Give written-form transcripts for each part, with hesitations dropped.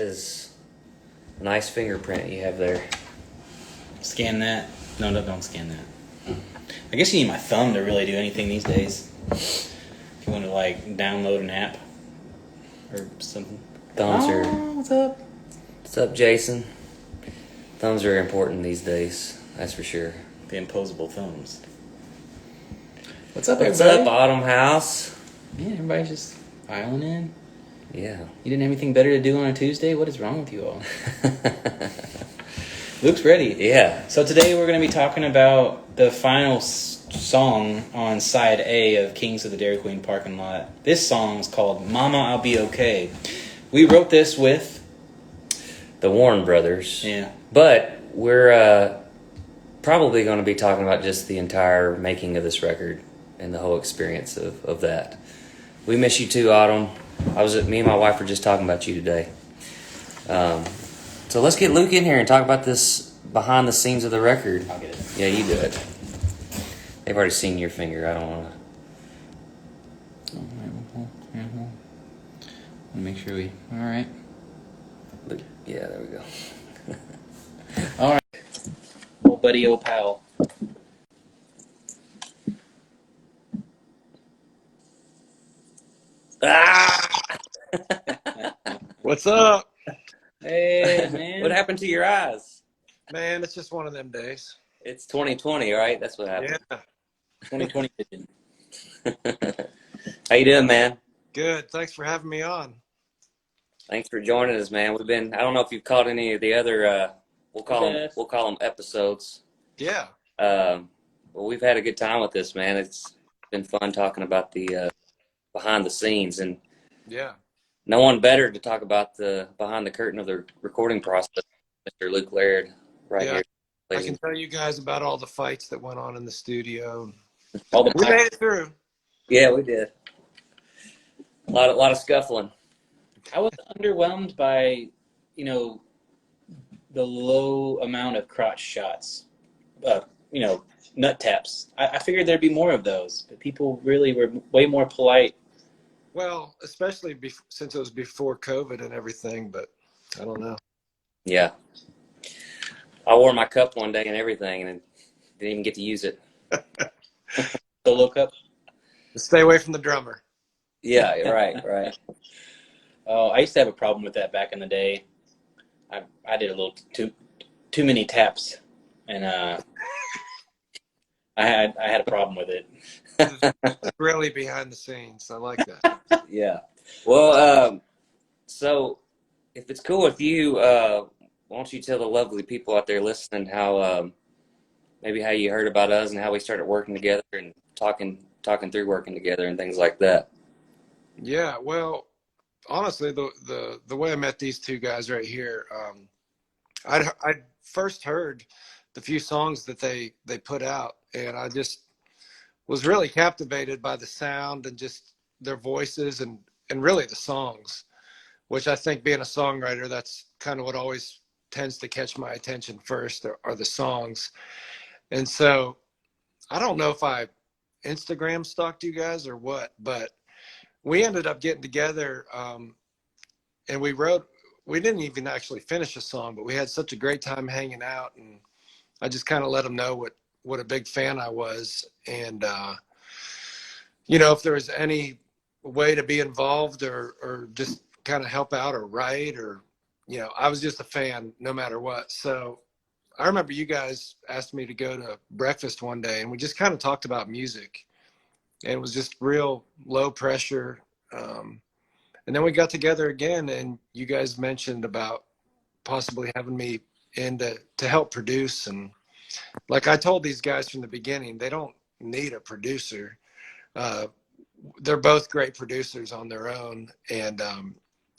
is a nice fingerprint you have there. Scan that. No, don't scan that. I guess you need my thumb to really do anything these days. If you want to like download an app or something. Thumbs are. What's up? What's up, Jason? Thumbs are important these days. That's for sure. The imposable thumbs. What's up, What's everybody? up, Autumn House? Man, everybody's just filing in. Yeah. You didn't have anything better to do on a Tuesday? What is wrong with you all? Luke's ready. Yeah. So today we're going to be talking about the final song on side A of Kings of the Dairy Queen Parking Lot. This song is called Momma, I'll Be Okay. We wrote this with the Warren Brothers. Yeah. But we're probably going to be talking about just the entire making of this record and the whole experience of that. We miss you too, Autumn. Me and my wife were just talking about you today. So let's get Luke in here and talk about this behind the scenes of the record. I'll get it. Yeah, you do it. They've already seen your finger. I don't want to. Want to make sure we... All right. Yeah, there we go. All right. Old buddy, old pal. Ah! What's up? Hey, man. What happened to your eyes? Man, it's just one of them days. It's 2020, right? That's what happened. Yeah. 2020 vision. How you doing, man? Good. Thanks for having me on. Thanks for joining us, man. I don't know if you've caught any of the other, we'll call them episodes. Yeah. Well, we've had a good time with this, man. It's been fun talking about the behind the scenes, and yeah, no one better to talk about the behind the curtain of the recording process, Mr. Luke Laird, right here. I can tell you guys about all the fights that went on in the studio. All the We made it through. Yeah, we did. A lot of scuffling. I was underwhelmed by, the low amount of crotch shots, nut taps. I figured there'd be more of those, but people really were way more polite. Well, especially since it was before COVID and everything, but I don't know. Yeah. I wore my cup one day and everything, and didn't even get to use it. Solo cup? Stay away from the drummer. Yeah, right. Oh, I used to have a problem with that back in the day. I did a little too many taps, and I had a problem with it. Really behind the scenes. I like that. Yeah. Well, so if it's cool with you, why don't you tell the lovely people out there listening how maybe how you heard about us and how we started working together and talking through working together and things like that. Yeah, well, honestly, the way I met these two guys right here, I first heard the few songs that they put out, and I just was really captivated by the sound and just their voices and really the songs, which I think being a songwriter, that's kind of what always tends to catch my attention first are the songs. And so I don't know if I Instagram stalked you guys or what, but we ended up getting together and we didn't even actually finish a song, but we had such a great time hanging out, and I just kind of let them know what a big fan I was. And, if there was any way to be involved or just kind of help out or write or, I was just a fan no matter what. So I remember you guys asked me to go to breakfast one day, and we just kind of talked about music, and it was just real low pressure. And then we got together again, and you guys mentioned about possibly having me in to help produce. And like I told these guys from the beginning, they don't need a producer. They're both great producers on their own. And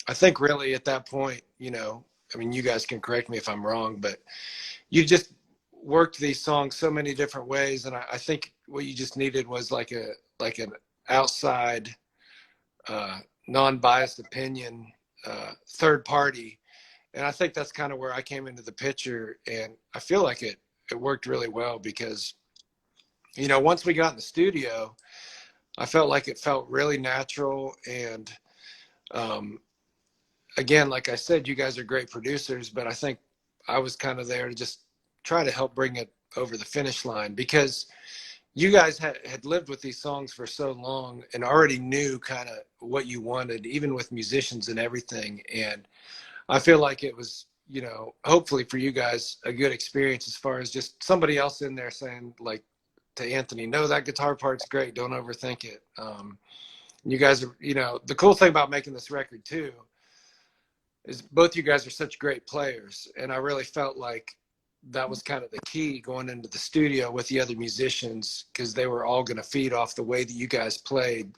I think really at that point, you guys can correct me if I'm wrong, but you just worked these songs so many different ways. And I think what you just needed was like an outside, non-biased opinion, third party. And I think that's kind of where I came into the picture. And I feel like it worked really well because, once we got in the studio, I felt like it felt really natural. And again, like I said, you guys are great producers, but I think I was kind of there to just try to help bring it over the finish line, because you guys had lived with these songs for so long and already knew kind of what you wanted, even with musicians and everything. And I feel like it was, you know, hopefully for you guys, a good experience as far as just somebody else in there saying, like, to Anthony, no, that guitar part's great, don't overthink it. You guys are, you know, the cool thing about making this record too is both you guys are such great players, and I really felt like that was kind of the key going into the studio with the other musicians, because they were all going to feed off the way that you guys played.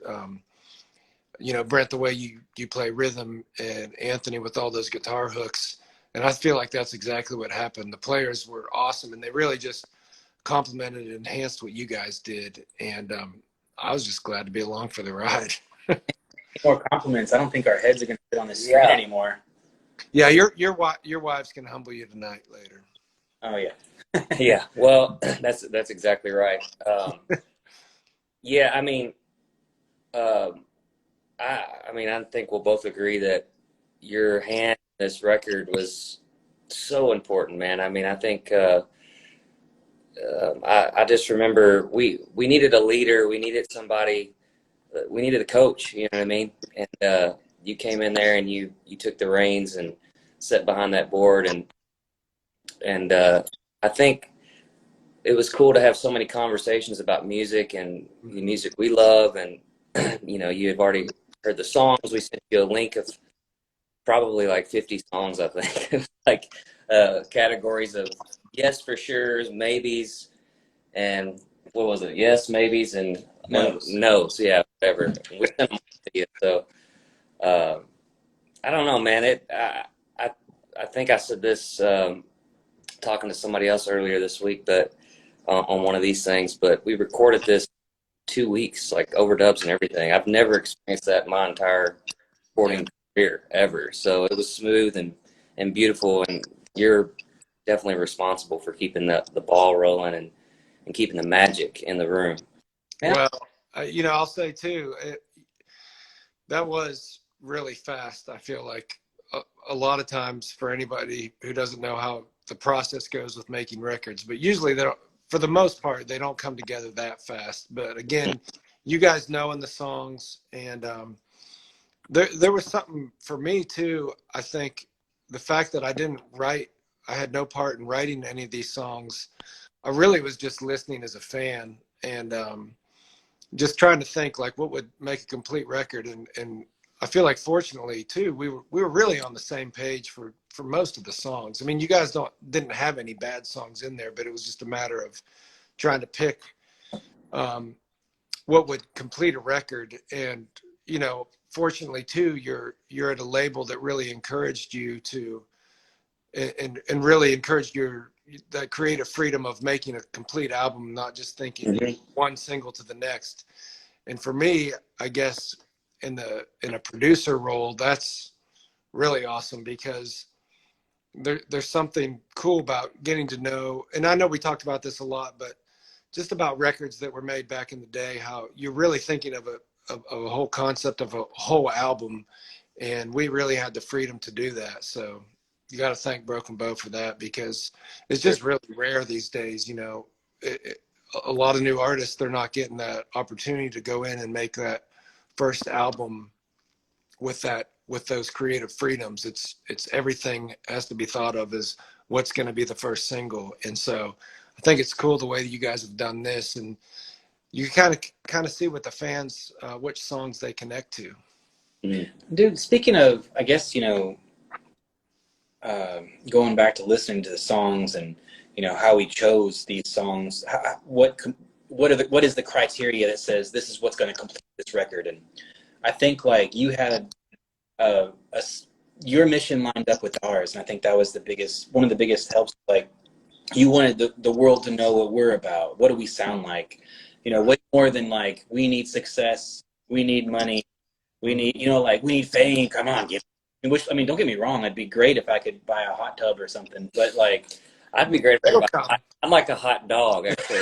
You know, Brent, the way you play rhythm, and Anthony with all those guitar hooks. And I feel like that's exactly what happened. The players were awesome, and they really just complemented and enhanced what you guys did. And I was just glad to be along for the ride. More compliments. I don't think our heads are going to fit on this screen anymore. Yeah, your wives can humble you tonight later. Oh yeah. Yeah, well, that's exactly right. Yeah, I mean, I think we'll both agree that your hand in this record was so important, man. I mean, I think I just remember we needed a leader, we needed somebody, we needed a coach. You know what I mean? And you came in there and you took the reins and sat behind that board, and I think it was cool to have so many conversations about music and the music we love. And you know, you have already heard the songs. We sent you a link of probably like 50 songs, I think, like categories of yes for sure, maybes, and what was it? Yes, maybes, and no's. Yeah, whatever. We sent them to you. So I don't know, man. I think I said this talking to somebody else earlier this week, but on one of these things. But we recorded this 2 weeks, like overdubs and everything. I've never experienced that in my entire recording career ever. So it was smooth and beautiful, and you're definitely responsible for keeping the ball rolling and keeping the magic in the room. Yeah. Well, you know, I'll say too, that was really fast. I feel like a lot of times, for anybody who doesn't know how the process goes with making records, but usually they don't, for the most part, they don't come together that fast. But again, you guys knowing the songs, and there was something for me too. I think the fact that I had no part in writing any of these songs. I really was just listening as a fan, and just trying to think like what would make a complete record. And I feel like fortunately too, we were really on the same page for most of the songs. I mean, you guys didn't have any bad songs in there, but it was just a matter of trying to pick what would complete a record. And you know, fortunately too, you're at a label that really encouraged you to and really encouraged that creative freedom of making a complete album, not just thinking one single to the next. And for me, I guess in a producer role, that's really awesome, because there's something cool about getting to know, and I know we talked about this a lot, but just about records that were made back in the day, how you're really thinking of a whole concept of a whole album, and we really had the freedom to do that. So you got to thank Broken Bow for that, because it's just really rare these days. You know, a lot of new artists, they're not getting that opportunity to go in and make that first album with those creative freedoms. It's everything has to be thought of as what's going to be the first single. And so I think it's cool the way that you guys have done this, and you kind of see with the fans which songs they connect to. Dude, speaking of, I guess, you know, going back to listening to the songs, and you know how we chose these songs, what is the criteria that says this is what's going to complete this record? And I think like you had your mission lined up with ours, and I think that was one of the biggest helps. Like, you wanted the world to know what we're about. What do we sound like? You know, way more than like, we need success, we need money, we need, you know, like, we need fame. Come on, I mean, don't get me wrong. It'd be great if I could buy a hot tub or something, but like, I'd be great if I'm like a hot dog, actually.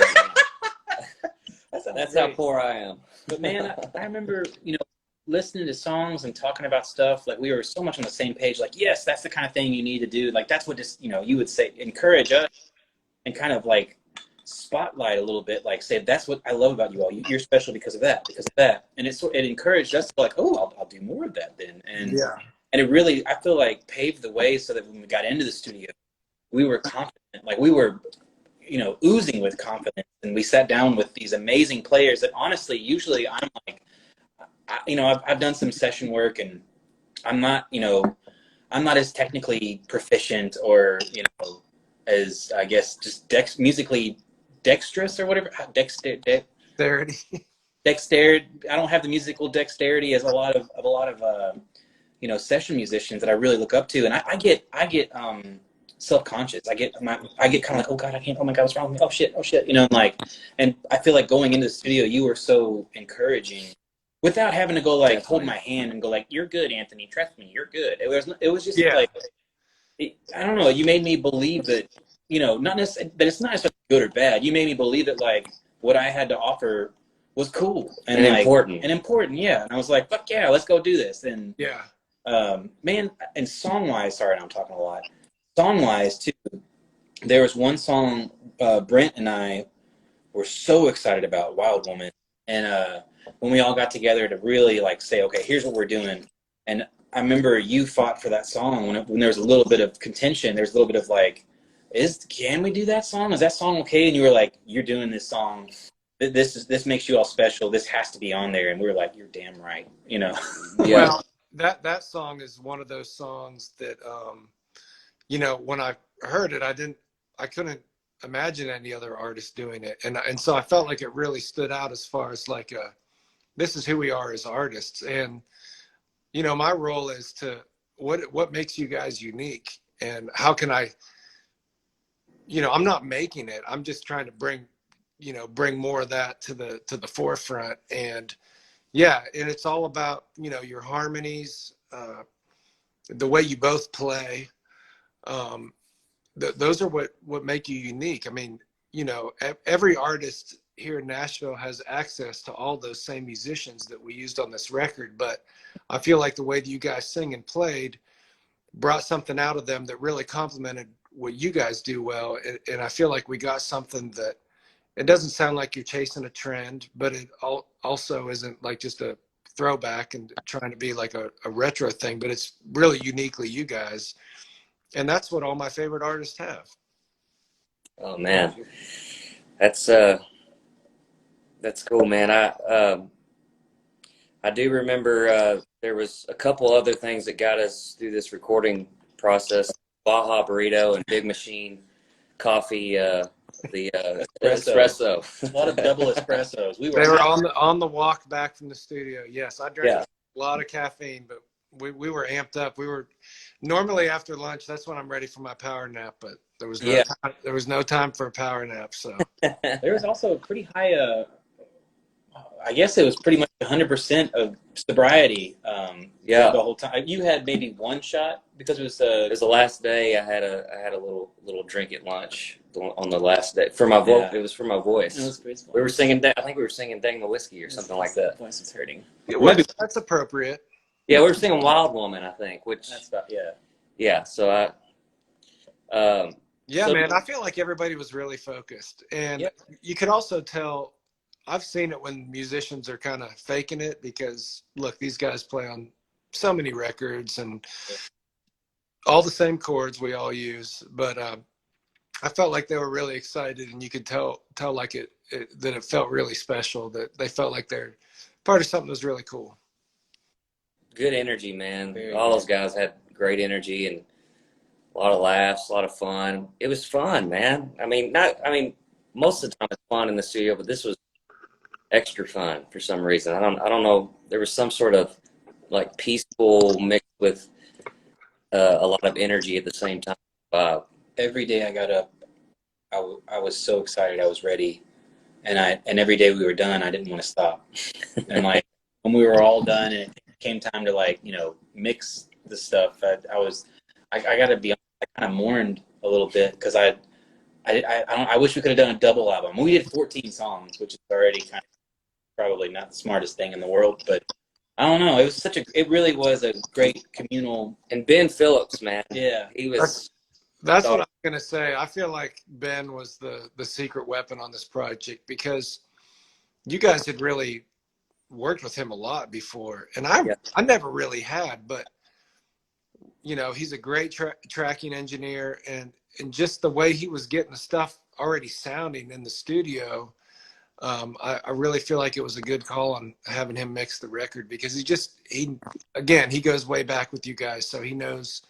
That's how poor I am. But man, I remember, you know, listening to songs and talking about stuff, like we were so much on the same page. Like, yes, that's the kind of thing you need to do. Like, that's what just, you know, you would say, encourage us and kind of like spotlight a little bit, like say, that's what I love about you all. You're special because of that, because of that. And it encouraged us to like, oh, I'll do more of that then. And it really, I feel like, paved the way so that when we got into the studio, we were confident. Like we were, you know, oozing with confidence. And we sat down with these amazing players that honestly, usually I'm like, you know, I've done some session work and I'm not, you know, I'm not as technically proficient or, you know, as I guess just musically dexterous or whatever. Dexterity. Dexterity. I don't have the musical dexterity as a lot of you know, session musicians that I really look up to, and I get self-conscious. I get kind of like, oh God, I can't. Oh my God, what's wrong with me? Oh shit. You know, and I feel like going into the studio, you were so encouraging, without having to go like hold my hand and go like, you're good, Anthony. Trust me, you're good. It was just like, I don't know. You made me believe that, you know, not necessarily that it's not necessarily good or bad. You made me believe that like what I had to offer was cool and like, important. Yeah. And I was like, fuck yeah, let's go do this. And man, and song-wise, sorry, I'm talking a lot. Song-wise, too, there was one song Brent and I were so excited about, Wild Woman. And when we all got together to really, like, say, okay, here's what we're doing. And I remember you fought for that song when there was a little bit of contention. There's a little bit of, like, can we do that song? Is that song okay? And you were like, you're doing this song. This makes you all special. This has to be on there. And we were like, you're damn right, you know? Well, that song is one of those songs that, you know, when I heard it, I couldn't imagine any other artist doing it. And so I felt like it really stood out as far as like, this is who we are as artists. And, you know, my role is to, what makes you guys unique, and how can I, you know, I'm not making it. I'm just trying to bring more of that to the forefront. And yeah, and it's all about, you know, your harmonies, the way you both play. Those are what make you unique. I mean, you know, every artist here in Nashville has access to all those same musicians that we used on this record, but I feel like the way that you guys sing and played brought something out of them that really complemented what you guys do well. And I feel like we got something that, it doesn't sound like you're chasing a trend, but it also isn't like just a throwback and trying to be like a retro thing, but it's really uniquely you guys. And that's what all my favorite artists have. Oh man, that's cool, man. I do remember there was a couple other things that got us through this recording process: Baja Burrito and Big Machine Coffee. The espresso. A lot of double espressos. They were on the walk back from the studio. Yes, I drank a lot of caffeine, but we were amped up. We were normally after lunch. That's when I'm ready for my power nap, but there was no time, there was no time for a power nap. So there was also a pretty high. I guess it was pretty much 100% of sobriety. The whole time. You had maybe one shot because it was the last day. I had a little drink at lunch on the last day for my voice. It was for my voice. It was great. We were singing. I think we were singing "Dang the Whiskey" or something like that. Voice is hurting. That's appropriate. Yeah, we were singing "Wild Woman," I think. Which that's about yeah. So I. Yeah, man. I feel like everybody was really focused, and you could also tell. I've seen it when musicians are kind of faking it, because look, these guys play on so many records and all the same chords we all use, but I felt like they were really excited, and you could tell like that it felt really special, that they felt like they're part of something that was really cool. Good energy, man. All those guys had great energy and a lot of laughs, a lot of fun. It was fun, man. I mean, most of the time it's fun in the studio, but this was extra fun for some reason. I don't know. There was some sort of like peaceful mixed with a lot of energy at the same time. Every day I got up, I was so excited. I was ready, and every day we were done, I didn't want to stop. And like when we were all done and it came time to, like, you know, mix the stuff, I got to be honest, I kind of mourned a little bit, because I wish we could have done a double album. We did 14 songs, which is already kind of probably not the smartest thing in the world, but I don't know. It was it really was a great communal. And Ben Phillips, man, Yeah. he was. That's Oh, what I'm gonna say. I feel like Ben was the secret weapon on this project because you guys had really worked with him a lot before, and yeah, I never really had, but you know, he's a great tracking engineer, and just the way he was getting the stuff already sounding in the studio, I really feel like it was a good call on having him mix the record because he goes way back with you guys, so he knows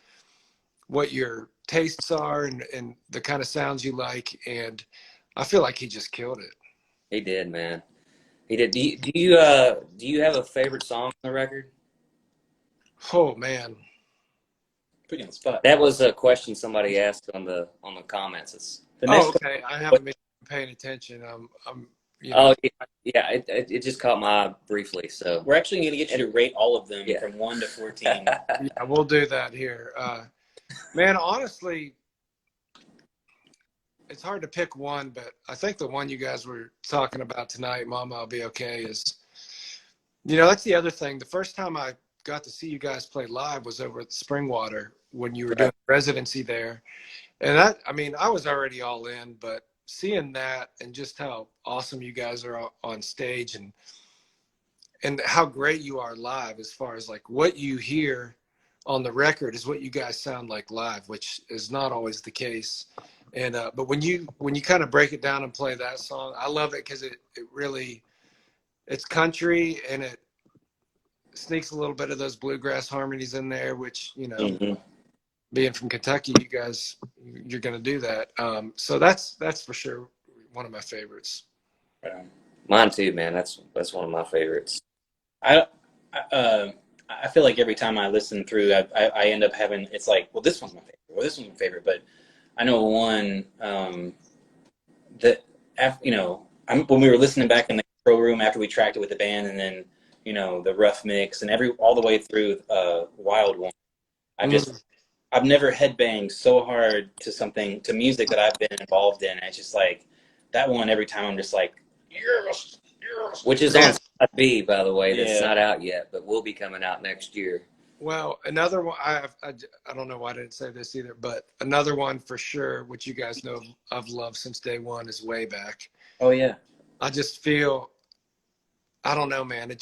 what your tastes are and the kind of sounds you like, and I feel like he just killed it. he did, man. He did. Do you have a favorite song on the record? Oh man. Put you on the spot. That was a question somebody asked on the comments. The Oh, next okay. I haven't been paying attention. I'm you know. Oh yeah, it just caught my eye briefly. So we're actually going to get you to rate all of them Yeah. from 1 to 14. Yeah, we'll do that here. Man, honestly, it's hard to pick one, but I think the one you guys were talking about tonight, Mama, I'll Be Okay, is, you know, that's the other thing. The first time I got to see you guys play live was over at the Springwater when you were doing residency there. And that, I mean, I was already all in, but seeing that and just how awesome you guys are on stage and how great you are live, as far as like what you hear on the record is what you guys sound like live, which is not always the case. And but when you kind of break it down and play that song, I love it because it really, it's country and it sneaks a little bit of those bluegrass harmonies in there, which, you know, being from Kentucky, you guys, you're going to do that. So that's for sure one of my favorites. mine too, man. That's one of my favorites. I feel like every time I listen through, I end up having, it's like, well, this one's my favorite, or this one's my favorite. But I know one that, you know, when we were listening back in the control room after we tracked it with the band, and then, you know, the rough mix and all the way through Wild One, I've never headbanged so hard to music that I've been involved in. And it's just like that one, every time I'm just like, yes, yes. Which is on side B, by the way. That's Yeah. not out yet, but will be coming out next year. Well, another one, I don't know why I didn't say this either, but another one for sure, which you guys know I've loved since day one, is Way Back. Oh yeah. I just feel, I don't know, man. It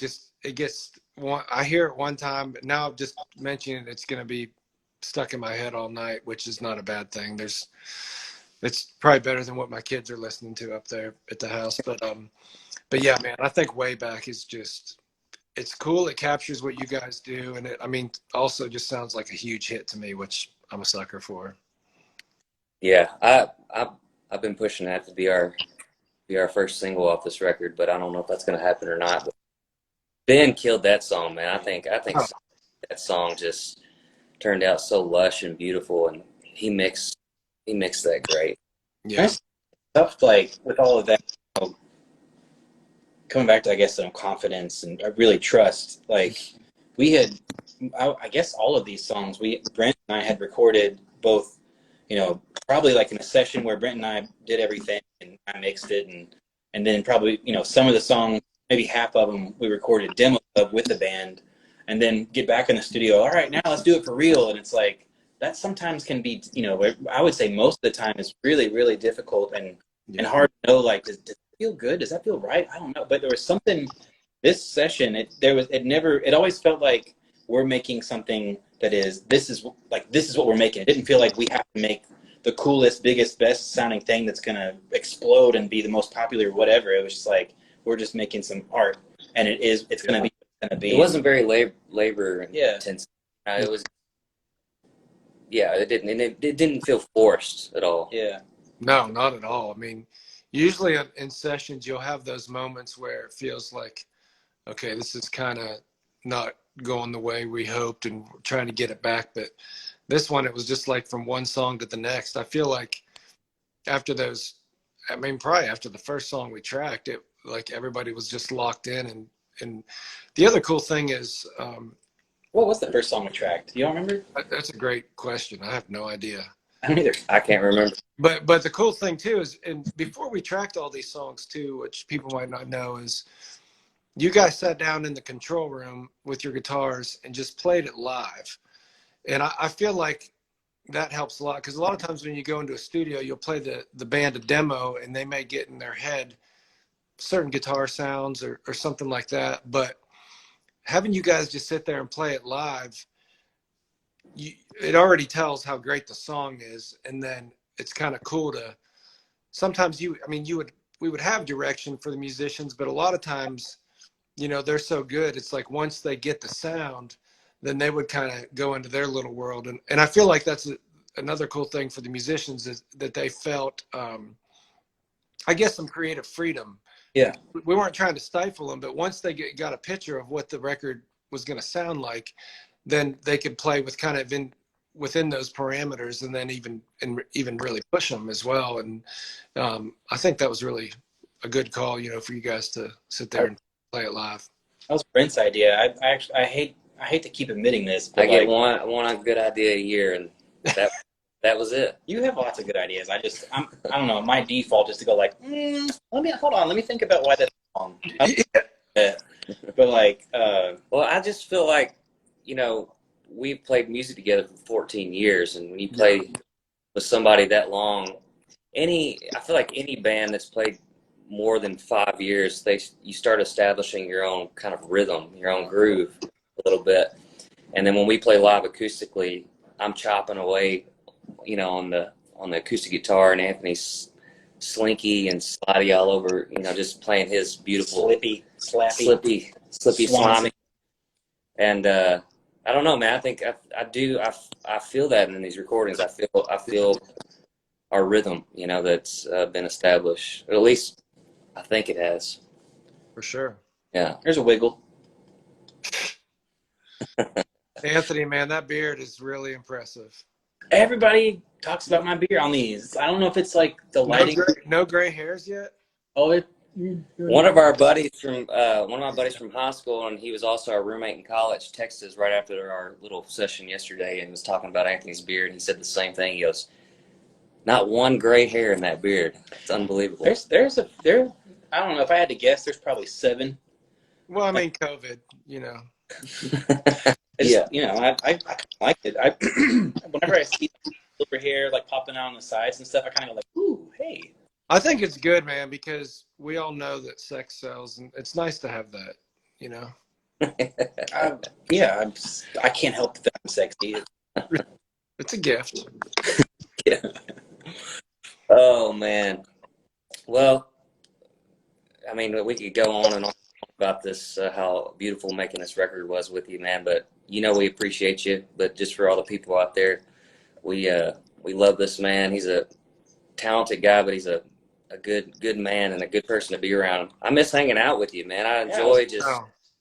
gets one. I hear it one time, but now I've just mentioned it's going to be stuck in my head all night, which is not a bad thing. It's probably better than what my kids are listening to up there at the house. But yeah, man, I think Way Back is just, it's cool. It captures what you guys do, and I mean, also just sounds like a huge hit to me, which I'm a sucker for. Yeah, I've been pushing that to be our first single off this record, but I don't know if that's going to happen or not. But Ben killed that song, man. I think that song just turned out so lush and beautiful, and he mixed that great. Yeah. Stuff like with all of that, you know, coming back to, I guess, some confidence and really trust. Like we had, I guess all of these songs, Brent and I had recorded both, you know, probably like in a session where Brent and I did everything and I mixed it, and then probably, you know, some of the songs, maybe half of them, we recorded demos of with the band, and then get back in the studio. All right, now let's do it for real. And it's like that sometimes can be, you know, I would say most of the time is really, really difficult and hard to know. Like, does it feel good? Does that feel right? I don't know. But there was something. This session, it always felt like we're making something that this is what we're making. It didn't feel like we have to make the coolest, biggest, best sounding thing that's gonna explode and be the most popular, whatever. It was just like we're just making some art, and it's gonna be what it's gonna be. It wasn't very labor intensive. It was, it didn't feel forced at all. Yeah. No, not at all. I mean, usually in sessions, you'll have those moments where it feels like, okay, this is kind of not going the way we hoped and trying to get it back. But this one, it was just like from one song to the next. I feel like after those, I mean, probably after the first song we tracked, it like everybody was just locked in. And the other cool thing is, what was the first song we tracked? You don't remember? That's a great question. I have no idea. I don't either. I can't remember. But the cool thing too is, and before we tracked all these songs too, which people might not know, is you guys sat down in the control room with your guitars and just played it live. And I feel like that helps a lot, because a lot of times when you go into a studio, you'll play the band a demo and they may get in their head certain guitar sounds or something like that. But having you guys just sit there and play it live, it already tells how great the song is. And then it's kind of cool to sometimes we would have direction for the musicians, but a lot of times, you know, they're so good. It's like once they get the sound, then they would kind of go into their little world. And I feel like that's another cool thing for the musicians, is that they felt, I guess, some creative freedom. Yeah. We weren't trying to stifle them, but once they got a picture of what the record was going to sound like, then they could play with kind of within those parameters, and then even really push them as well. And I think that was really a good call, you know, for you guys to sit there and play it live. That was Brent's idea. I hate to keep admitting this, but I get one good idea a year, and that was it. You have lots of good ideas. I don't know. My default is to go like, let me think about why that's wrong. But like, well, I just feel like, you know, we've played music together for 14 years, and when you play with somebody that long, I feel like any band that's played more than 5 years, you start establishing your own kind of rhythm, your own groove a little bit. And then when we play live acoustically, I'm chopping away, you know, on the acoustic guitar, and Anthony's slinky and slidey all over, you know, just playing his beautiful slippy, slimy. And I don't know, man. I think I feel that in these recordings. I feel our rhythm, you know, that's been established. Or at least I think it has. For sure. Yeah. There's a wiggle. Anthony, man, that beard is really impressive. Everybody talks about my beard on these. I don't know if it's like the lighting. No gray hairs yet? Oh, one of my buddies from high school, and he was also our roommate in college, texted us right after our little session yesterday and was talking about Anthony's beard. He said the same thing. He goes, "Not one gray hair in that beard. It's unbelievable." I don't know, if I had to guess, there's probably 7. Well, I mean, COVID, you know. Yeah, you know, I like it. Whenever I see silver hair like popping out on the sides and stuff, I kind of like, ooh, hey. I think it's good, man, because we all know that sex sells, and it's nice to have that, you know. I can't help that I'm sexy. It's a gift. Yeah. Oh man. Well, I mean, we could go on and on about this, how beautiful making this record was with you, man. But you know, we appreciate you. But just for all the people out there, we love this man. He's a talented guy, but he's a good man and a good person to be around. I miss hanging out with you, man. I enjoy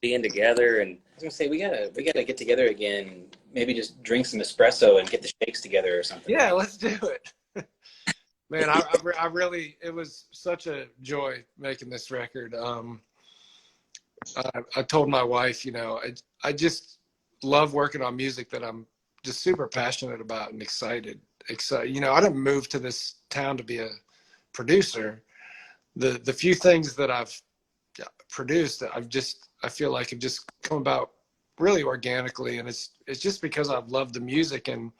being together. And I was gonna say we gotta get together again. Maybe just drink some espresso and get the shakes together or something. Yeah, let's do it. Man, I really, it was such a joy making this record. I told my wife, you know, I just love working on music that I'm just super passionate about and excited. You know, I didn't move to this town to be a producer. The few things that I've produced, I feel like have just come about really organically, and it's just because I've loved the music, and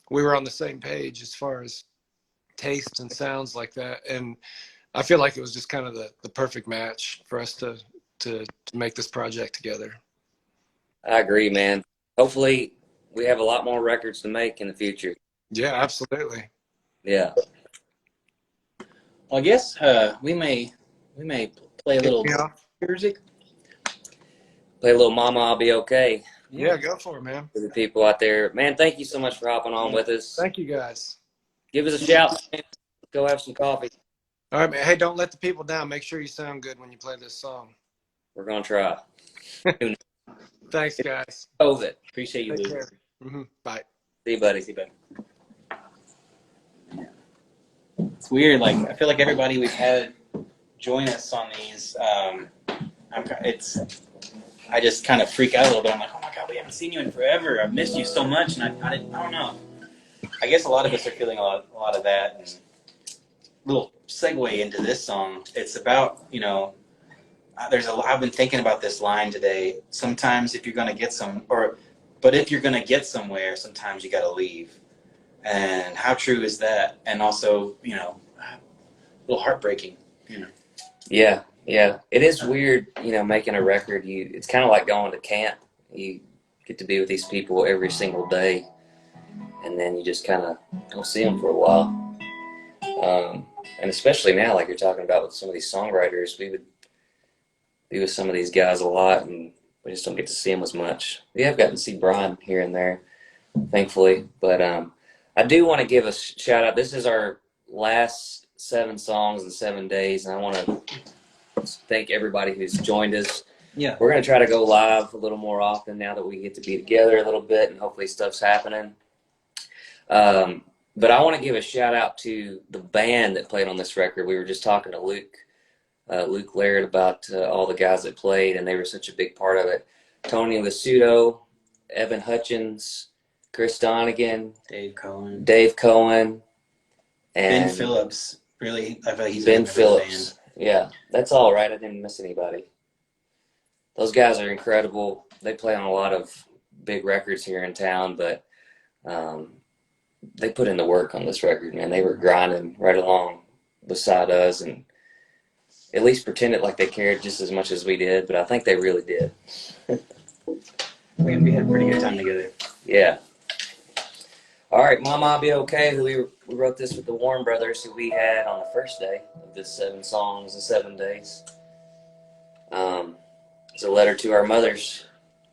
we were on the same page as far as tastes and sounds like that. And I feel like it was just kind of the perfect match for us to make this project together. I agree, man. Hopefully we have a lot more records to make in the future. Yeah, absolutely. Yeah. Well, I guess we may play a little music. Play a little Momma, I'll Be Okay. Yeah, go for it, man. For the people out there. Man, thank you so much for hopping on with us. Thank you, guys. Give us a shout. Go have some coffee. All right, man. Hey, don't let the people down. Make sure you sound good when you play this song. We're going to try. Thanks, guys. COVID. Appreciate you, Lou. Bye. See you, buddy. See you, buddy. It's weird. Like, I feel like everybody we've had join us on these, I just kind of freak out a little bit. I'm like, oh my God, we haven't seen you in forever. I've missed you so much. And I don't know. I guess a lot of us are feeling a lot of that. And little segue into this song. It's about, you know, I've been thinking about this line today. Sometimes if you're going to get but if you're going to get somewhere, sometimes you got to leave. And how true is that? And also, you know, a little heartbreaking, you know. Yeah, yeah. It is weird, you know, making a record. It's kind of like going to camp. You get to be with these people every single day, and then you just kind of don't see them for a while. And especially now, like you're talking about with some of these songwriters, we would be with some of these guys a lot, and we just don't get to see them as much. We have gotten to see Brian here and there, thankfully. But I do want to give a shout out. This is our last 7 songs in 7 days, and I want to thank everybody who's joined us. Yeah. We're going to try to go live a little more often now that we get to be together a little bit, and hopefully stuff's happening. But I want to give a shout out to the band that played on this record. We were just talking to Luke Laird about all the guys that played, and they were such a big part of it. Tony Lasuto, Evan Hutchins, Chris Donegan, Dave Cohen, and Ben Phillips. Really, I feel like he's Ben Phillips. Yeah, that's all right. I didn't miss anybody. Those guys are incredible. They play on a lot of big records here in town, but they put in the work on this record, man. They were grinding right along beside us and at least pretended like they cared just as much as we did, but I think they really did. We had a pretty good time together. Yeah. All right, Momma, I'll Be Okay. We wrote this with the Warren Brothers, who we had on the first day of this 7 songs in 7 days. It's a letter to our mothers.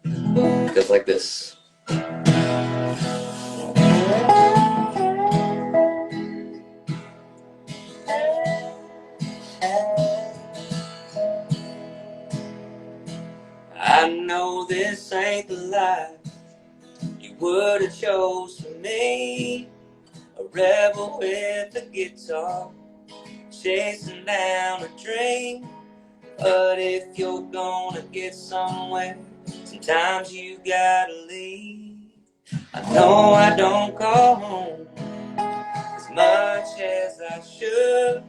It goes like this. I know this ain't the life you would have chose for me. A rebel with a guitar, chasing down a dream. But if you're gonna get somewhere, sometimes you gotta leave. I know I don't call home as much as I should.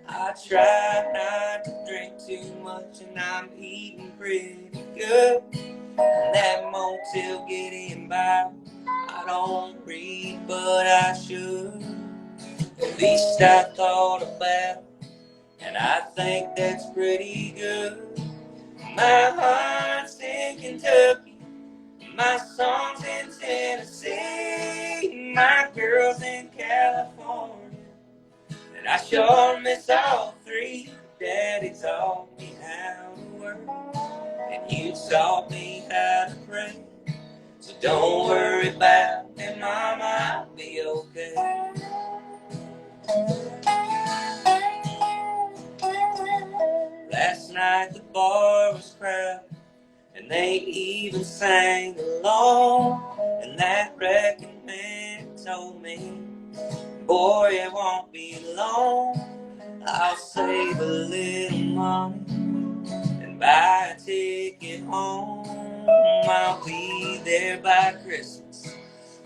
I try not to drink too much, and I'm eating pretty good. And that motel getting by, I don't read, but I should. At least I thought about it, and I think that's pretty good. My heart's in Kentucky, my song's in Tennessee, my girl's in California, and I sure miss all 3. Daddy taught me how to work, and you taught me how to pray. So don't worry about it, Mama, I'll be okay. Last night the bar was crowded, and they even sang along. And that record man told me, boy, it won't be long. I'll save a little money and buy a ticket home. I'll be there by Christmas,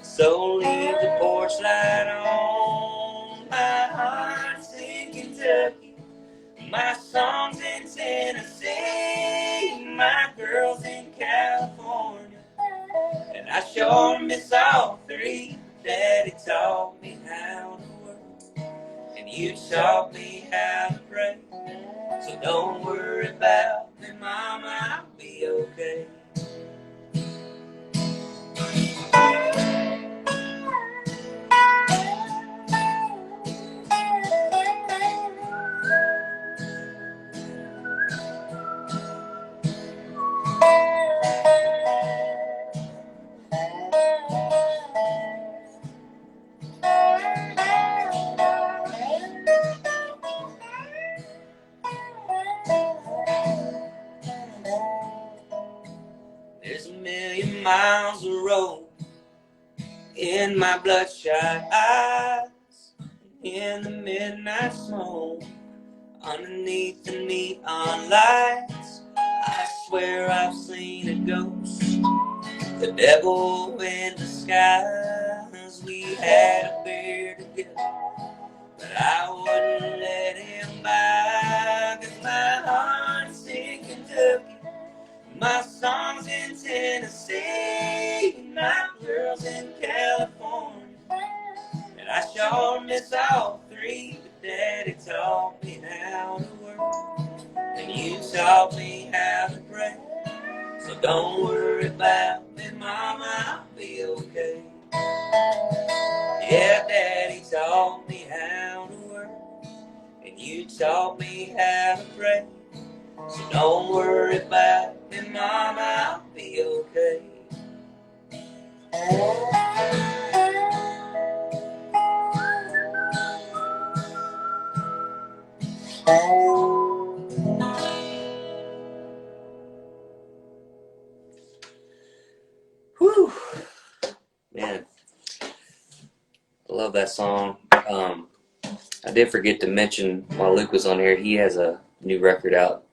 so leave the porch light on. My heart's in Kentucky, my song's in Tennessee, my girl's in California, and I sure miss all 3. Daddy taught me how to work, and you taught me how to pray. So don't worry about me, Mama, I'll be okay. There's a million miles of road in my bloodshot eyes, in the midnight smoke, underneath the neon lights. I swear I've seen a ghost, the devil in disguise. We had a beer together, but I wouldn't let him by, 'cause my heart's in My songs in Tennessee, my girls in California, and I sure miss all three, but Daddy taught me how to work, and you taught me how to pray. So don't worry about me, Mama, I'll be okay. Yeah, Daddy taught me how to work, and you taught me how to pray. So don't worry about me, Mama, I'll be okay. Whew. Man, I love that song. I did forget to mention while Luke was on here, he has a new record out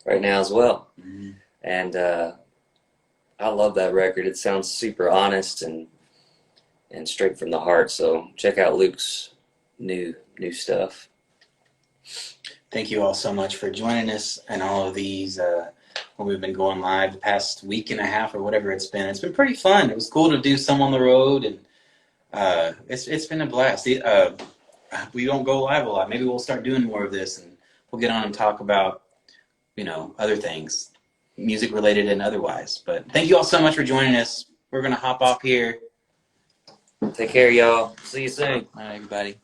right now as well. Mm-hmm. And I love that record. It sounds super honest and straight from the heart. So check out Luke's new stuff. Thank you all so much for joining us and all of these when we've been going live the past week and a half or whatever it's been. It's been pretty fun. It was cool to do some on the road, and it's been a blast. We don't go live a lot. Maybe we'll start doing more of this, and we'll get on and talk about, other things, music related and otherwise. But thank you all so much for joining us. We're going to hop off here. Take care, y'all. See you soon. All right, everybody.